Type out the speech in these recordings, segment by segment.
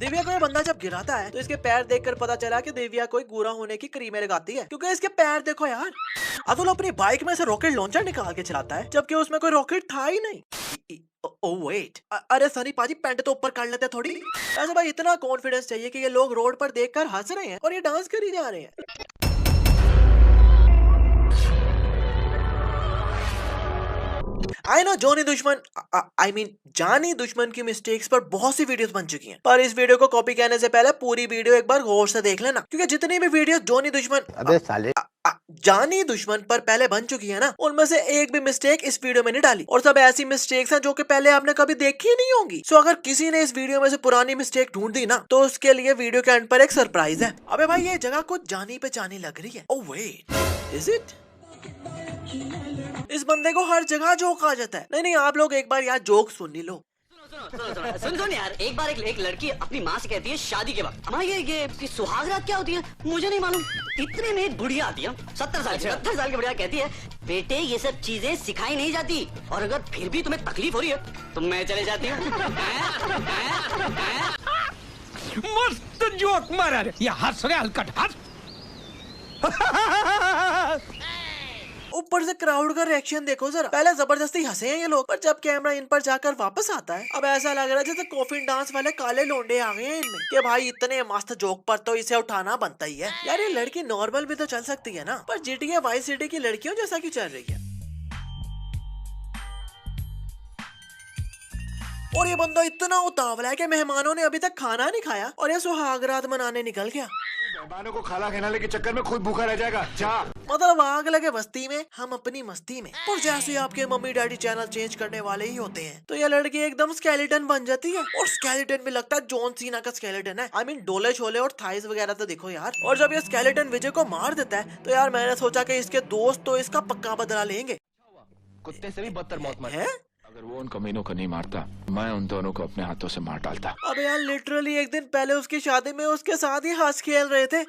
दिव्या को ये बंदा जब गिराता है तो इसके पैर देखकर पता चला कि दिव्या कोई गोरा होने की क्रीमें लगाती है, क्योंकि इसके पैर देखो यार। अतुल अपनी बाइक में से रॉकेट लॉन्चर निकाल के चलाता है जबकि उसमें कोई रॉकेट था ही नहीं। ओह वेट, अरे सनी पाजी पैंट तो ऊपर कर लेते थोड़ी। ऐसे भाई इतना कॉन्फिडेंस चाहिए कि ये लोग रोड पर देखकर हंस रहे हैं और ये डांस कर ही जा रहे हैं। आई नो जोनी दुश्मन जानी दुश्मन की मिस्टेक्स पर बहुत सी वीडियोस बन चुकी हैं, पर इस वीडियो को कॉपी करने से पहले पूरी वीडियो एक बार गौर से देख लेना, क्योंकि जितनी भी वीडियो जोनी दुश्मन अबे साले जानी दुश्मन पर पहले बन चुकी है ना, उनमें से एक भी मिस्टेक इस वीडियो में नहीं डाली, और सब ऐसी मिस्टेक्स हैं जो कि पहले आपने कभी देखी ही नहीं होंगी। सो अगर किसी ने इस वीडियो में से पुरानी मिस्टेक ढूंढ दी ना, तो उसके लिए वीडियो के एंड पर एक सरप्राइज है। अबे भाई ये जगह कुछ जानी पहचानी लग रही है। Oh wait, is it? इस बंदे को हर जगह जोक आ जाता है। नहीं आप लोग एक बार यार जोक सुन ही लो। सुन यार, एक बार एक लड़की अपनी माँ से कहती है शादी के वक्त, माँ ये सुहाग रात क्या होती है? मुझे नहीं मालूम। इतने में एक बुढ़िया आती है 70 साल की बुढ़िया, कहती है बेटे ये सब चीजें सिखाई नहीं जाती, और अगर फिर भी तुम्हें तकलीफ हो रही है तो मैं चले जाती हूँ। मस्त जोक मारा रे, ये हंस रहे हलकट हंस। ऊपर से क्राउड का रिएक्शन देखो जरा। पहले जबरदस्ती हंसे हैं ये लोग, पर जब कैमरा इन पर जाकर वापस आता है, अब ऐसा लग रहा है जैसे कॉफिन डांस वाले काले लोंडे आ गए हैं इनमें, कि भाई इतने मस्त जोक पर तो इसे उठाना बनता ही है यार। ये लड़की नॉर्मल भी तो चल सकती है ना, पर GTA वाई सिटी की लड़कियों जैसा क्यों चल रही है? और ये बंदा इतना उतावला है कि मेहमानों ने अभी तक खाना नहीं खाया और ये सुहाग रात मनाने निकल गया। मेहमानों को खाना खिलाने के चक्कर में खुद भूखा रह जाएगा। जा मतलब आग लगे बस्ती में, हम अपनी मस्ती में। और जैसे आपके मम्मी डैडी चैनल चेंज करने वाले ही होते हैं, तो ये लड़की एकदम स्केलेटन बन जाती है, और स्केलेटन भी लगता है जॉन सीना का स्केलेटन है। डोले छोले और थाइस वगैरह तो देखो यार। और जब ये स्केलेटन विजय को मार देता है, तो यार मैंने सोचा कि इसके दोस्त तो इसका पक्का बदला लेंगे। कुत्ते से भी बदतर मौत मर है? अगर वो उन कमीनों को नहीं मारता, मैं उन दोनों को अपने हाथों से मार डालता। अब यार लिटरली एक दिन पहले उसकी शादी में उसके साथ ही हंस खेल रहे थे,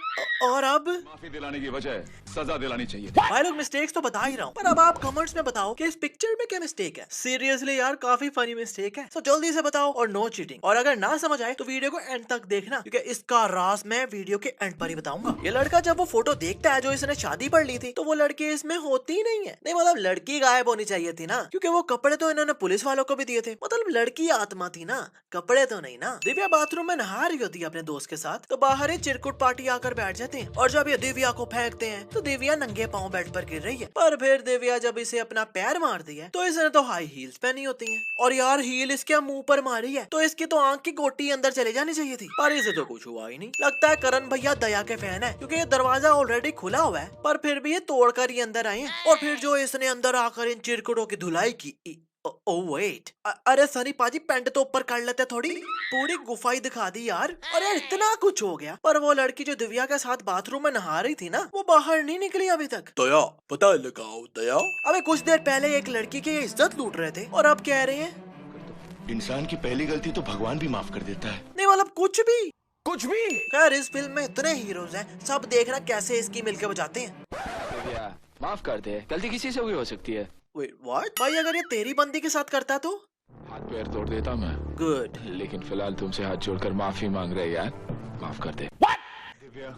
और अब माफी दिलाने की बजाय सजा दिलानी चाहिए। भाई लोग मिस्टेक्स तो बता ही रहा हूँ, पर अब आप कमेंट्स में बताओ कि इस पिक्चर में क्या मिस्टेक है। सीरियसली यार काफी फनी मिस्टेक है, तो जल्दी से बताओ, और नो चीटिंग। और अगर ना समझ आए तो वीडियो को एंड तक देखना, क्योंकि इसका राज मैं वीडियो के एंड पर ही बताऊंगा। ये लड़का जब वो फोटो देखता है जो इसने शादी पर ली थी, तो वो लड़की इसमें होती ही नहीं है। नहीं मतलब लड़की गायब होनी चाहिए थी ना, क्योंकि वो कपड़े तो इन्होंने पुलिस वालों को भी दिए थे। मतलब लड़की आत्मा थी ना, कपड़े तो नहीं ना। दिव्या बाथरूम में नहा रही होती है अपने दोस्त के साथ, तो बाहर ही चिरकुट पार्टी आकर बैठ जाते हैं, और जब ये दिव्या को फेंकते हैं तो दिव्या नंगे पांव बेड पर गिर रही है। पर फिर दिव्या जब इसे अपना पैर मारती है, तो इसने तो हाई हील्स पहनी होती हैं, और यार हील इसके मुंह पर मारी है, तो इसकी तो आंख की गोटी अंदर चले जानी चाहिए थी, पर इसे तो कुछ हुआ ही नहीं। लगता है करण भैया दया के फैन है, क्योंकि ये दरवाजा ऑलरेडी खुला हुआ है, पर फिर भी ये तोड़कर ही अंदर आए हैं। और फिर जो इसने अंदर आकर इन चिरकुटों की धुलाई की। ओह वेट, अरे सनी पाजी पैंट तो ऊपर कर लेते थोड़ी, पूरी गुफा ही दिखा दी यार। और यार इतना कुछ हो गया, पर वो लड़की जो दिव्या के साथ बाथरूम में नहा रही थी ना, वो बाहर नहीं निकली अभी तक। दया पता लगाओ दया। अबे कुछ देर पहले एक लड़की की इज्जत लूट रहे थे, और अब कह रहे हैं इंसान की पहली गलती तो भगवान भी माफ कर देता है। नहीं मतलब कुछ भी। खैर इस फिल्म में इतने हीरोज हैं, सब देखना कैसे इसकी मिलके बजाते हैं। माफ कर दे, गलती किसी से भी हो सकती है। Wait, what? भाई अगर ये तेरी बंदी के साथ करता तो? हाथ पैर तोड़ देता मैं। गुड। लेकिन फिलहाल तुमसे हाथ जोड़कर माफी मांग रहे यार, माफ कर दे। दिव्या,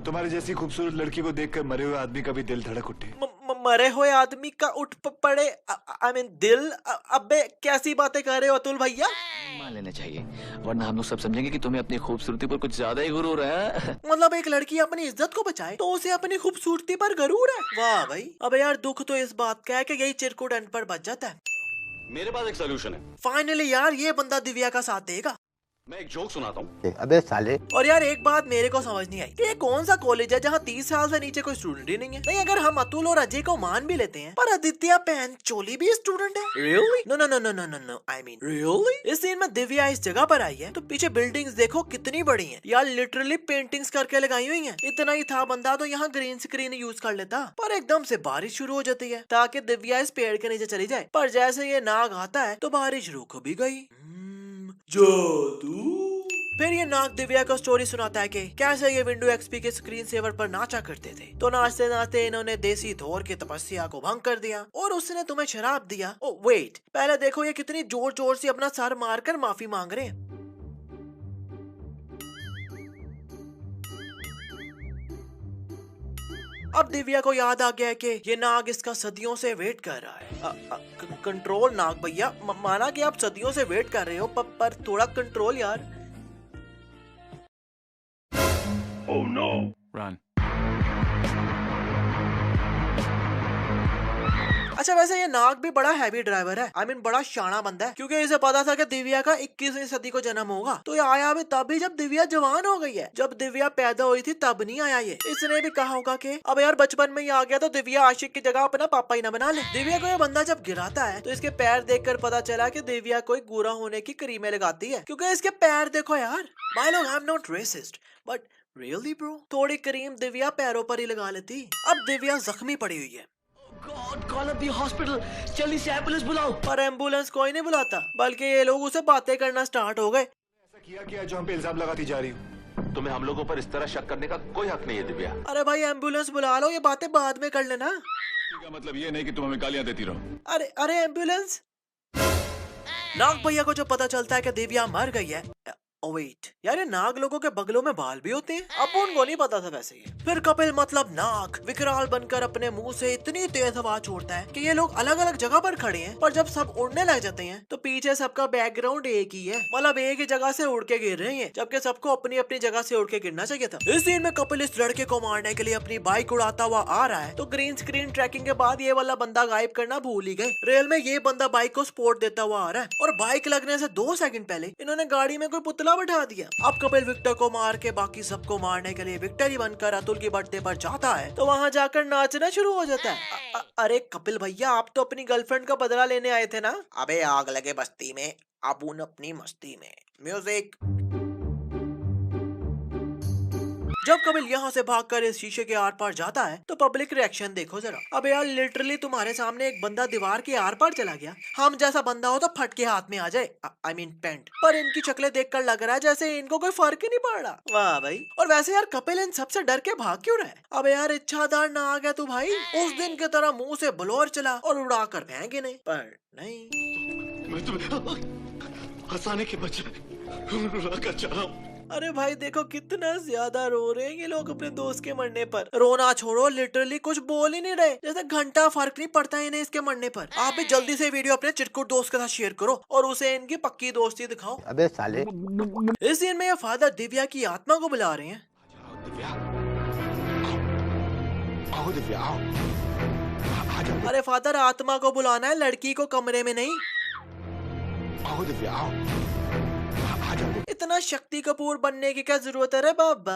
तुम्हारी जैसी खूबसूरत लड़की को देखकर मरे हुए आदमी का भी दिल धड़क उठे। मरे हुए आदमी का उठ पड़े दिल। अबे कैसी बातें कर रहे हो अतुल भैया? मान लेना चाहिए, वरना हम लोग सब समझेंगे कि तुम्हें अपनी खूबसूरती पर कुछ ज्यादा ही गुरूर है। मतलब एक लड़की अपनी इज्जत को बचाए तो उसे अपनी खूबसूरती पर गरूर है। वाह भाई। अबे यार दुख तो इस बात का है कि यही चिरकुट एंड पर बच जाता है। मेरे पास एक सोल्यूशन है। फाइनली यार ये बंदा दिव्या का साथ देगा। मैं एक जोक सुनाता हूँ। अबे साले। और यार एक बात मेरे को समझ नहीं आई कि ये कौन सा कॉलेज है जहाँ 30 साल से नीचे कोई स्टूडेंट ही नहीं है। नहीं अगर हम अतुल और अजय को मान भी लेते हैं, पर आदित्य पैन चोली भी स्टूडेंट है। Really? No, no, no, no, no, no, no. I mean, really? इस सीन में दिव्या इस जगह पर आई है तो पीछे बिल्डिंग्स देखो कितनी बड़ी हैं। यार लिटरली पेंटिंग्स करके लगाई हुई हैं। इतना ही था बंदा तो यहाँ ग्रीन स्क्रीन यूज कर लेता, पर एकदम से बारिश शुरू हो जाती है ताकि दिव्या इस पेड़ के नीचे चली जाए। पर जैसे ये नाग आता है तो बारिश रुक भी गई। जादू। फिर ये नाग दिव्या को स्टोरी सुनाता है कि कैसे ये विंडो एक्सपी के स्क्रीन सेवर पर नाचा करते थे, तो नाचते नाचते इन्होंने देसी थोर की तपस्या को भंग कर दिया और उसने तुम्हें शराब दिया। ओ वेट, पहले देखो ये कितनी जोर जोर से अपना सर मारकर माफी मांग रहे हैं। अब दिव्या को याद आ गया कि ये नाग इसका सदियों से वेट कर रहा है। कंट्रोल नाग भैया, माना कि आप सदियों से वेट कर रहे हो, पर थोड़ा कंट्रोल यार। रन। अच्छा वैसे ये नाग भी बड़ा हैवी ड्राइवर है, I mean बड़ा शाना बंदा है, क्योंकि इसे पता था कि दिव्या का 21वीं सदी को जन्म होगा, तो ये आया भी तभी जब दिव्या जवान हो गई है। जब दिव्या पैदा हुई थी तब नहीं आया ये। इसने भी कहा होगा कि अब यार बचपन में ही आ गया तो दिव्या आशिक की जगह अपना पापा ही ना बना ले। दिव्या को ये बंदा जब गिराता है तो इसके पैर देखकर पता चला कि दिव्या कोई गोरा होने की क्रीमें लगाती है, क्योंकि इसके पैर देखो यार। भाई लोग, I am not resist but really bro, थोड़ी क्रीम दिव्या पैरों पर ही लगा लेती। अब दिव्या जख्मी पड़ी हुई है। God, call up the hospital, जल्दी से एम्बुलेंस बुलाओ। पर एम्बुलेंस कोई नहीं बुलाता, बल्कि ये लोग उसे बातें करना स्टार्ट हो गए। ऐसा किया क्या जो हम पे इल्जाम लगाती जा रही हूँ? तुम्हें हम लोगों पर इस तरह शक करने का कोई हक नहीं है दिव्या। अरे भाई एम्बुलेंस बुला लो, ये बातें बाद में कर लेना। इसका मतलब ये नहीं कि तुम हमें गालियां देती रहो। अरे अरे एम्बुलेंस। नाग भैया को जब पता चलता है कि दिव्या मर गई है, ओ वेट यार, ये नाग लोगों के बगलों में बाल भी होते हैं, अब उनको नहीं पता था वैसे ही। फिर कपिल मतलब नाग विकराल बनकर अपने मुंह से इतनी तेज आवाज छोड़ता है कि ये लोग अलग अलग जगह पर खड़े हैं, पर जब सब उड़ने लग जाते हैं तो पीछे सबका बैकग्राउंड एक ही है, मतलब एक ही जगह से उड़ के गिर रहे हैं, जबकि सबको अपनी अपनी जगह से उड़ के गिरना चाहिए था। इस सीन में कपिल इस लड़के को मारने के लिए अपनी बाइक उड़ाता हुआ आ रहा है, तो ग्रीन स्क्रीन ट्रैकिंग के बाद ये वाला बंदा गायब करना भूल ही गए। रेल में ये बंदा बाइक को सपोर्ट देता हुआ आ रहा है, और बाइक लगने से 2 सेकंड पहले इन्होंने गाड़ी में कोई पुतला बैठा दिया। अब कपिल विक्टर को मार के बाकी सबको मारने के लिए विक्टर ही बनकर अतुल की बर्थडे पर जाता है, तो वहाँ जाकर नाचना शुरू हो जाता है। अरे कपिल भैया, आप तो अपनी गर्लफ्रेंड का बदला लेने आए थे ना? अबे आग लगे बस्ती में, अबून अपनी मस्ती में। म्यूजिक। जब कपिल यहाँ से भागकर इस शीशे के आर पार जाता है तो पब्लिक रिएक्शन देखो जरा। अब यार लिटरली तुम्हारे सामने एक बंदा दीवार के आर पार चला गया, हम जैसा बंदा हो तो फट के हाथ में आ जाए, I mean पेंट। पर इनकी शक्लें देखकर लग रहा है जैसे इनको कोई फर्क ही नहीं पड़ रहा। वाह भाई। और वैसे यार कपिल इन सबसे डर के भाग क्यों रहा है? अब यार इच्छादार ना आ गया तू भाई, उस दिन की तरह मुंह से ब्लोअर चला और उड़ा कर फेंके नहीं, पर नहीं। मैं तुम्हें हंसाने के बजाय रुलाकर चाह रहा हूँ। अरे भाई देखो कितना ज्यादा रो रहे हैं ये लोग अपने दोस्त के मरने पर। रोना छोड़ो, लिटरली कुछ बोल ही नहीं रहे, जैसे घंटा फर्क नहीं पड़ता है इन्हें इसके मरने पर। आप भी जल्दी से वीडियो अपने चिटकुट दोस्त के साथ शेयर करो और उसे इनकी पक्की दोस्ती दिखाओ। अबे साले। इस सीन में ये फादर दिव्या की आत्मा को बुला रहे हैं। दिव्या, आओ दिव्या, आओ। आ जाओ, अरे फादर, आत्मा को बुलाना है, लड़की को कमरे में नहीं। आओ दिव्या, आओ। आ जाओ। इतना शक्ति कपूर बनने की क्या जरूरत है रे बाबा।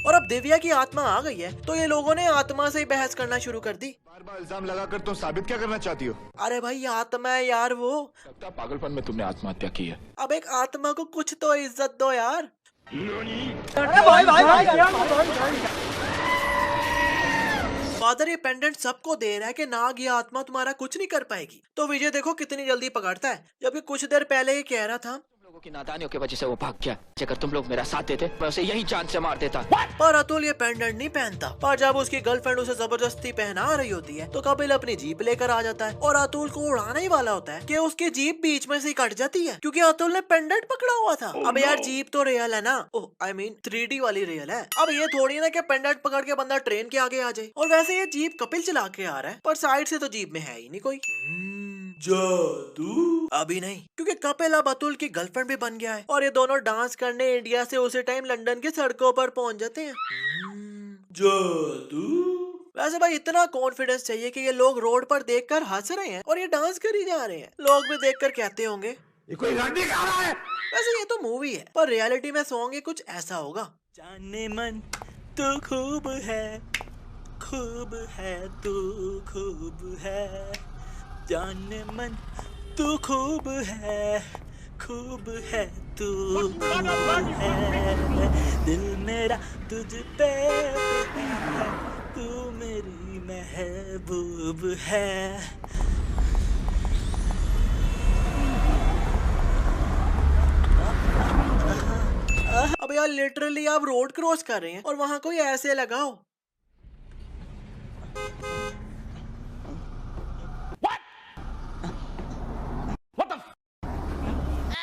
और अब दिव्या की आत्मा आ गई है तो ये लोगों ने आत्मा से ही बहस करना शुरू कर दी। बार बार इल्जाम लगाकर तुम साबित क्या करना चाहती हो? अरे भाई आत्मा है यार वो। लगता है पागलपन में तुमने आत्महत्या की है। अब एक आत्मा को कुछ तो इज्जत दो यार। फादर ये पेंडेंट सबको दे रहा है कि नाग ये आत्मा तुम्हारा कुछ नहीं कर पाएगी, तो विजय देखो कितनी जल्दी पकड़ता है, जबकि कुछ देर पहले ये कह रहा था लोगों की नादानियों की वजह से वो भाग गया। अगर तुम लोग मेरा साथ देते मैं उसे यही जान से मार देता। पर अतुल ये पेंडेंट नहीं पहनता, पर जब उसकी गर्लफ्रेंड उसे जबरदस्ती पहना रही होती है तो कपिल अपनी जीप लेकर आ जाता है और अतुल को उड़ाने ही वाला होता है कि उसकी जीप बीच में से ही कट जाती है, क्योंकि अतुल ने पेंडेंट पकड़ा हुआ था। अब यार जीप तो रियल है ना, ओह I mean 3D वाली रियल है। अब ये थोड़ी ना कि पेंडेंट पकड़ के बंदा ट्रेन के आगे आ जाए। और वैसे ये जीप कपिल चला के आ रहा है, पर साइड से तो जीप में है ही नहीं कोई। जादू अभी नहीं, क्योंकि कपिल अब अतुल की गर्लफ्रेंड भी बन गया है और ये दोनों डांस करने इंडिया से उसी टाइम लंदन की सड़कों पर पहुंच जाते हैं। जादू। वैसे भाई इतना कॉन्फिडेंस चाहिए कि ये लोग रोड पर देखकर हंस रहे हैं और ये डांस कर ही जा रहे हैं। लोग भी देखकर कहते होंगे ये कोई लड़ने का रहा है। वैसे ये तो मूवी है, पर रियलिटी में सॉन्ग कुछ ऐसा होगा। जाने मन तू खूब है, खूब है तू, खूब है। जाने मन तू खूब है, खूब है तू, खूब है। दिल मेरा तुझ पे है, तू मेरी महबूब है। अब यार लिटरली आप रोड क्रॉस कर रहे हैं और वहाँ कोई ऐसे लगाओ।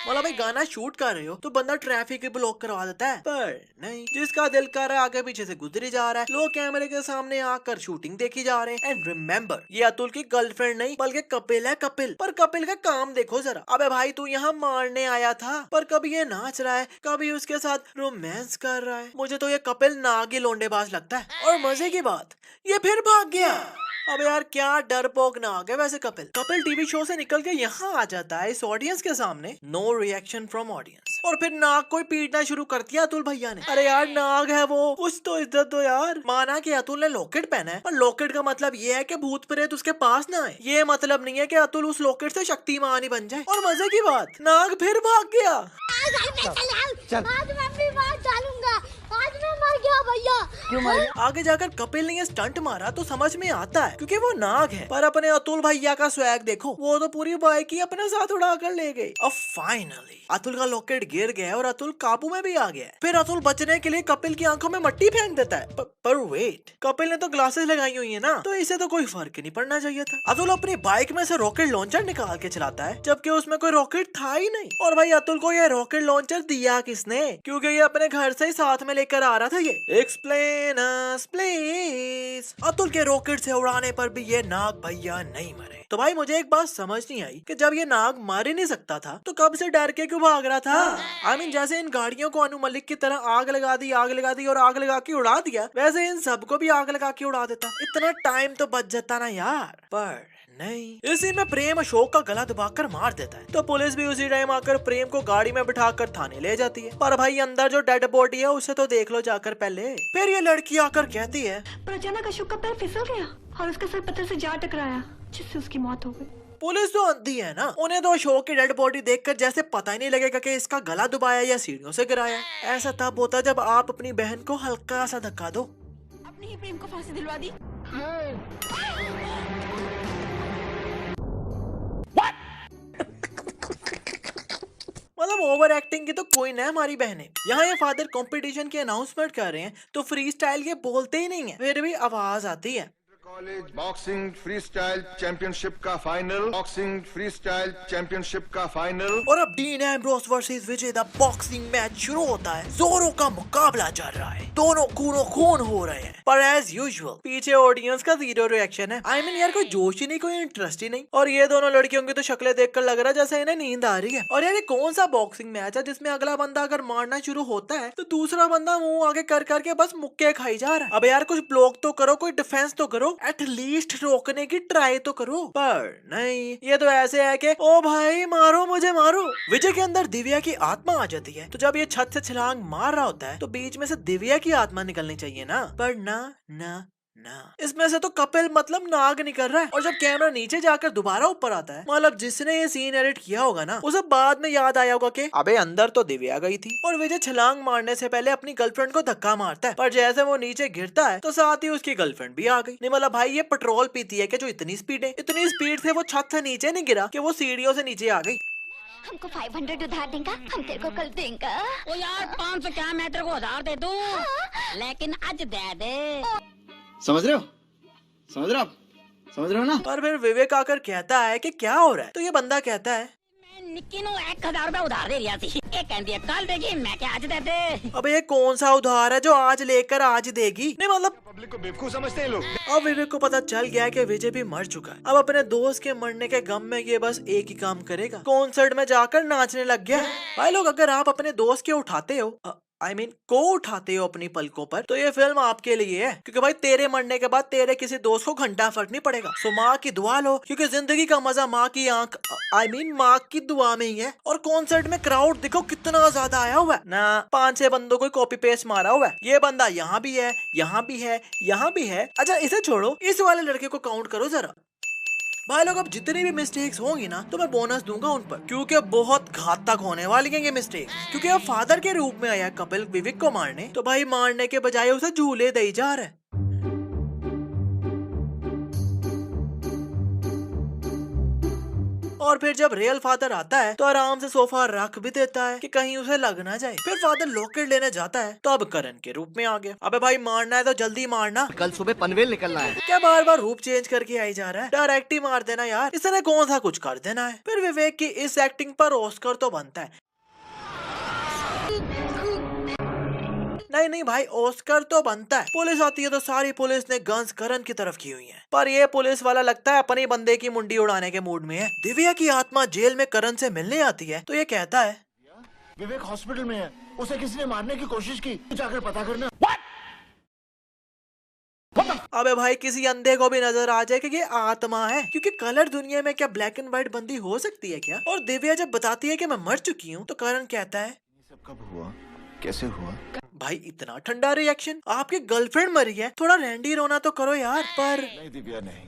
मतलब भाई गाना शूट कर रहे हो तो बंदा ट्रैफिक ब्लॉक करवा देता है, पर नहीं, जिसका दिल कर रहा है आगे पीछे से गुजरी जा रहा है, लोग कैमरे के सामने आकर शूटिंग देखी जा रहे हैं। एंड रिमेम्बर, ये अतुल की गर्लफ्रेंड नहीं बल्कि कपिल है, कपिल। पर कपिल का काम देखो जरा। अबे भाई तू यहाँ मारने आया था, पर कभी ये नाच रहा है, कभी उसके साथ रोमांस कर रहा है। मुझे तो ये कपिल नागी लोंडेबाज लगता है। और मजे की बात, ये फिर भाग गया। अबे यार क्या डरपोक नाग है वैसे कपिल। कपिल टीवी शो से निकल के यहाँ आ जाता है इस ऑडियंस के सामने, नो रिएक्शन फ्रॉम ऑडियंस, और फिर नाग को पीटना शुरू कर दिया अतुल भैया ने। अरे यार नाग है वो, कुछ तो इज्जत दो यार। माना कि अतुल ने लॉकेट पहना है, पर लॉकेट का मतलब ये है कि भूत प्रेत उसके पास ना आए। ये मतलब नहीं है कि अतुल उस लॉकेट से शक्तिमान ही बन जाए। और मजे की बात, नाग फिर भाग गया। आज मैं भी बात डालूंगा, आज मैं मर गया भैया। क्यों मर गया? आगे जाकर कपिल ने ये स्टंट मारा तो समझ में आता है, क्योंकि वो नाग है। पर अपने अतुल भैया का स्वैग देखो, वो तो पूरी बाइक ही अपने साथ उड़ा कर ले गए। अब फाइनली अतुल का लॉकेट गिर गया और अतुल काबू में भी आ गया। फिर अतुल बचने के लिए कपिल की आंखों में मट्टी फेंक देता है। पर वेट, कपिल ने तो ग्लासेस लगाई हुई है ना, तो इसे तो कोई फर्क ही नहीं पड़ना चाहिए था। अतुल अपनी बाइक में से रॉकेट लॉन्चर निकाल के चलाता है, जबकि उसमें कोई रॉकेट था ही नहीं। और भाई अतुल को ये रॉकेट लॉन्चर दिया किसने? क्योंकि ये अपने घर से ही साथ में लेकर आ रहा था। ये एक्सप्लेन अस प्लीज। अतुल के रॉकेट से उड़ाने पर भी ये नाग भैया नहीं मरे। तो भाई मुझे एक बात समझ नहीं आई कि जब ये नाग मार ही नहीं सकता था तो कब से डर के क्यों भाग रहा था? I mean, जैसे इन गाड़ियों को अनु मलिक की तरह आग लगा दी और आग लगा के उड़ा दिया, वैसे इन सबको भी आग लगा के उड़ा देता। इतना टाइम तो बच जाता ना यार। पर नहीं, इसी में प्रेम अशोक का गला दबाकर मार देता है, तो पुलिस भी उसी टाइम आकर प्रेम को गाड़ी में बिठाकर थाने ले जाती है। पर भाई अंदर जो डेड बॉडी है उसे तो देख लो जाकर पहले। फिर ये लड़की आकर कहती है, पर अचानक अशोक का पैर फिसल गया और उसका सर पत्थर से जा टकराया, जिससे उसकी मौत हो गई। पुलिस तो अंधी है ना, उन्हें तो अशोक की डेड बॉडी देखकर जैसे पता ही नहीं लगेगा कि इसका गला दबाया या सीढ़ियों से गिराया। ऐसा तब होता जब आप अपनी बहन को हल्का सा धक्का दो। अपने ही प्रेम को फांसी दिलवा दी। मतलब ओवर एक्टिंग की तो कोई ना हमारी बहनें। यहाँ ये फादर कंपटीशन की अनाउंसमेंट कर रहे हैं तो फ्री स्टाइल ये बोलते ही नहीं है, फिर भी आवाज आती है। College boxing free style championship का final, boxing free style championship का फाइनल। और अब Dean Ambrose versus Vijay the boxing match शुरू होता है। जोरों का मुकाबला चल रहा है, दोनों खूनो खून हो रहे हैं, पर एज यूजुअल पीछे ऑडियंस का जीरो रिएक्शन है। I mean, यार कोई जोश ही नहीं, कोई इंटरेस्ट ही नहीं। और ये दोनों लड़कियों की तो शक्लें देखकर लग रहा है जैसे इन्हें नींद आ रही है। और यार ये कौन सा बॉक्सिंग मैच है जिसमें अगला बंदा अगर मारना शुरू होता है तो दूसरा बंदा मुंह आगे कर करके बस मुक्के खाई जा रहा है? अब यार कुछ ब्लॉक तो करो, कोई डिफेंस तो करो, एटलीस्ट रोकने की ट्राई तो करो। पर नहीं, ये तो ऐसे है कि ओ भाई मारो मुझे मारो। विजय के अंदर दिव्या की आत्मा आ जाती है, तो जब ये छत से छलांग मार रहा होता है तो बीच में से दिव्या की आत्मा निकलनी चाहिए ना, पर ना ना ना, इसमें से तो कपिल मतलब नाग निकल रहा है। और जब कैमरा नीचे जाकर दोबारा ऊपर आता है, मतलब जिसने ये सीन एडिट किया होगा ना, उसे बाद में याद आया होगा कि अबे अंदर तो दिव्या गई थी। और विजय छलांग मारने से पहले अपनी गर्लफ्रेंड को धक्का मारता है, पर जैसे वो नीचे गिरता है तो साथ ही उसकी गर्लफ्रेंड भी आ गई। नहीं मतलब भाई ये पेट्रोल पीती है कि जो इतनी स्पीड से वो छत से नीचे नहीं गिरा कि वो सीढ़ियों से नीचे आ गई। हमको 500 उधार देगा, हम तेरे को कल देंगे। ओ यार 500 क्या, मैं तेरे को उधार दे दूं, लेकिन आज दे दे। समझ रहे हो ना? पर फिर विवेक आकर कहता है कि क्या हो रहा है, तो ये बंदा कहता है मैं निक्की नो 1000 रुपए उधार दे रिया थी, एक कहती है कल देगी, मैं क्या आज दे दे। अब ये कौन सा उधार है जो आज लेकर आज देगी? नहीं मतलब पब्लिक को बेवकूफ समझते हैं लोग। अब विवेक को पता चल गया कि विजय भी मर चुका है। अब अपने दोस्त के मरने के गम में ये बस एक ही काम करेगा, कॉन्सर्ट में जाकर नाचने लग गया। भाई लोग, अगर आप अपने दोस्त के उठाते हो को उठाते हो अपनी पलकों पर, तो ये फिल्म आपके लिए है, क्योंकि भाई तेरे मरने के बाद तेरे किसी दोस्त को घंटा फर्क नहीं पड़ेगा। सो माँ की दुआ लो, क्योंकि जिंदगी का मजा माँ की आंख माँ की दुआ में ही है। और कॉन्सर्ट में क्राउड देखो कितना ज्यादा आया हुआ है ना, 5-6 बंदों को कॉपी पेस्ट मारा हुआ है। ये बंदा यहाँ भी है, यहाँ भी है, यहाँ भी है। अच्छा इसे छोड़ो, इस वाले लड़के को काउंट करो जरा। भाई लोग, अब जितनी भी मिस्टेक्स होंगी ना तो मैं बोनस दूंगा उन पर, क्योंकि बहुत घातक होने वाली हैं ये मिस्टेक्स। क्योंकि अब फादर के रूप में आया कपिल विवेक को मारने, तो भाई मारने के बजाय उसे झूले दे जा रहा है। और फिर जब रियल फादर आता है तो आराम से सोफा रख भी देता है कि कहीं उसे लग ना जाए। फिर फादर लॉकेट लेने जाता है तो अब करण के रूप में आ गया। अबे भाई मारना है तो जल्दी मारना, कल सुबह पनवेल निकलना है। क्या बार बार रूप चेंज करके आई जा रहा है? डायरेक्ट ही मार देना यार, इसने कौन सा कुछ कर देना है। फिर विवेक की इस एक्टिंग पर ऑस्कर तो बनता है। नहीं भाई, ऑस्कर तो बनता है। पुलिस आती है तो सारी पुलिस ने गन्स करण की तरफ की हुई है, पर ये पुलिस वाला लगता है अपने बंदे की मुंडी उड़ाने के मूड में है। दिव्या की आत्मा जेल में करण से मिलने आती है तो ये कहता है विवेक हॉस्पिटल में है, उसे किसी ने मारने की कोशिश की, जाकर पता करना। अबे भाई किसी अंधे को भी नजर आ जाए कि ये आत्मा है, क्योंकि कलर दुनिया में क्या ब्लैक एंड व्हाइट बंदी हो सकती है क्या? और दिव्या जब बताती है कि मैं मर चुकी हूँ तो करण कहता है सब कब हुआ, कैसे हुआ? भाई इतना ठंडा रिएक्शन, आपकी गर्लफ्रेंड मरी है, थोड़ा रैंडी रोना तो करो यार। पर नहीं दिव्या नहीं,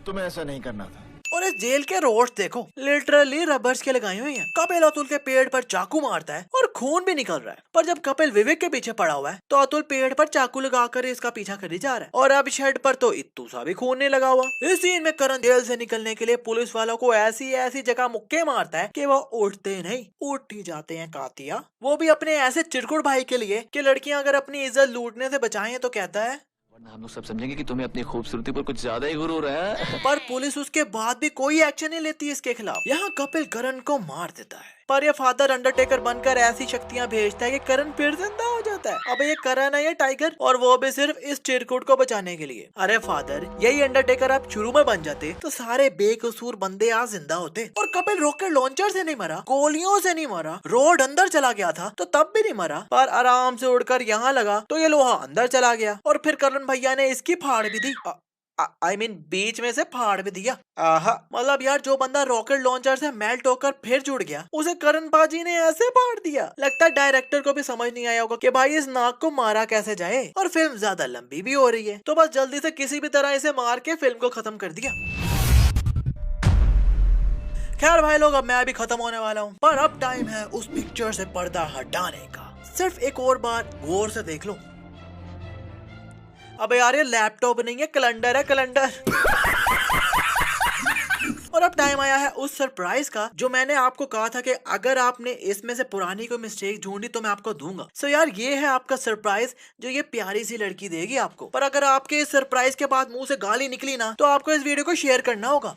तुम्हें ऐसा नहीं करना था। और इस जेल के रोड्स देखो, लिटरली रबर्स के लगाई हुई हैं। कपिल अतुल के पेड़ पर चाकू मारता है और खून भी निकल रहा है, पर जब कपिल विवेक के पीछे पड़ा हुआ है तो अतुल पेड़ पर चाकू लगाकर इसका पीछा कर ही जा रहा है। और अब शेड पर तो इत्तू सा भी खून नहीं लगा हुआ। इस सीन में करण जेल से निकलने के लिए पुलिस वालों को ऐसी ऐसी जगह मुक्के मारता है कि वो उठते नहीं, उठ ही जाते हैं कातिया। वो भी अपने ऐसे चिरकुट भाई के लिए कि लड़कियां अगर अपनी इज्जत लूटने से बचाएं तो कहता है वरना हम लोग सब समझेंगे कि तुम्हें अपनी खूबसूरती पर कुछ ज्यादा ही गुरूर है। पर पुलिस उसके बाद भी कोई एक्शन नहीं लेती इसके खिलाफ। यहाँ कपिल करण को मार देता है, पर ये फादर अंडरटेकर बनकर ऐसी शक्तियाँ भेजता है कि करण फिर जिंदा हो जाता है। अब ये करण है ये टाइगर, और वो भी सिर्फ इस चिरकुट को बचाने के लिए। अरे फादर, यही अंडरटेकर आप शुरू में बन जाते तो सारे बेकसूर बंदे आज जिंदा होते। और कपिल रॉकेट लॉन्चर से नहीं मरा, गोलियों से नहीं मरा, रोड अंदर चला गया था तो तब भी नहीं मरा, पर आराम से उड़कर यहाँ लगा तो ये लोहा अंदर चला गया। और फिर करण भैया ने इसकी फाड़ भी दी, I mean, बीच में से फाड़ भी दिया। आहा, मतलब यार जो बंदा रॉकेट लॉन्चर से मेल्ट होकर फिर जुड़ गया उसे करण बाजी ने ऐसे फाड़ दिया। लगता है डायरेक्टर को भी समझ नहीं आया होगा कि भाई इस नाक को मारा कैसे जाए। और फिल्म ज्यादा लंबी भी हो रही है तो बस जल्दी से किसी भी तरह इसे मार के फिल्म को खत्म कर दिया। खैर भाई लोग, अब मैं भी खत्म होने वाला हूँ, पर अब टाइम है उस पिक्चर से पर्दा हटाने का। सिर्फ एक और बार गौर से देख लो। अबे यार ये लैपटॉप नहीं है, कैलेंडर है, कैलेंडर। और अब टाइम आया है उस सरप्राइज का जो मैंने आपको कहा था कि अगर आपने इसमें से पुरानी कोई मिस्टेक ढूंढी तो मैं आपको दूंगा। सो यार ये है आपका सरप्राइज जो ये प्यारी सी लड़की देगी आपको। पर अगर आपके इस सरप्राइज के बाद मुंह से गाली निकली ना तो आपको इस वीडियो को शेयर करना होगा।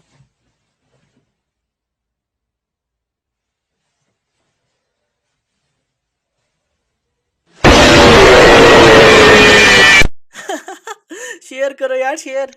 शेयर करो यार, शेयर।